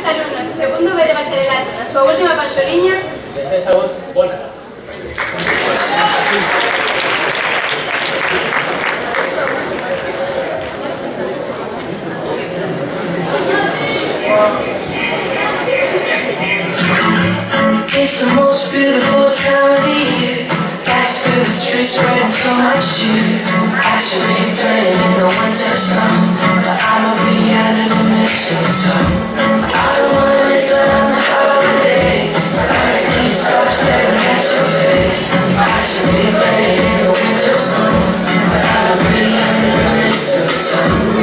alumnos, segundo B de bacharelato, na súa última panxoliña, desexamos bona nada. It's the most beautiful time of the year. Gas fill the streets, spreading so much cheer. Passion ain't playing in the winter sun, but I'ma be under the mistletoe. I don't wanna miss out on the holiday. I can't stop staring at your face. Passion ain't playing in the winter sun, but I'ma be under the mistletoe.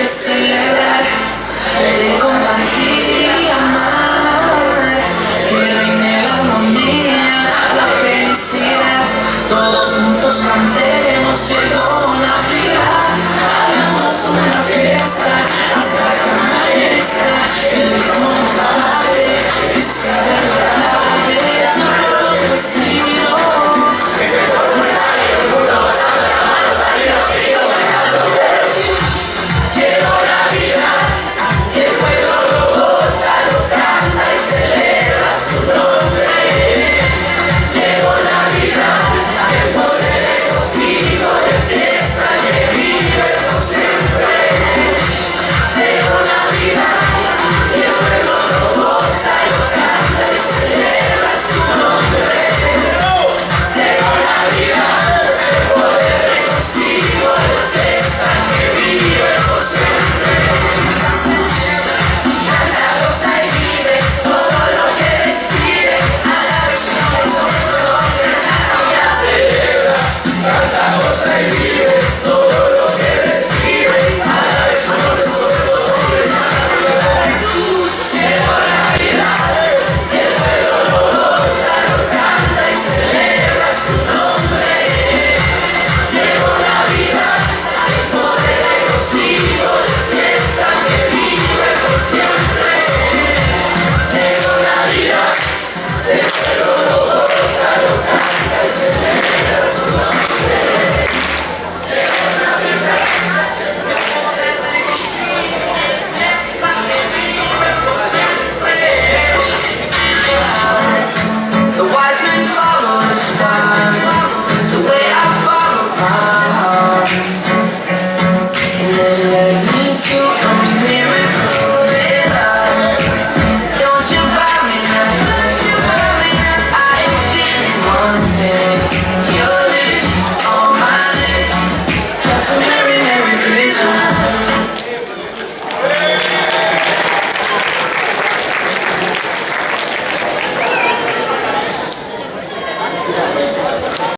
Celebrar, de compartir y amar, que reine la armonía, la felicidad, todos juntos cantemos, llegó Navidad, hagamos una fiesta hasta que amanezca, que le demos a madre, que sea verdad.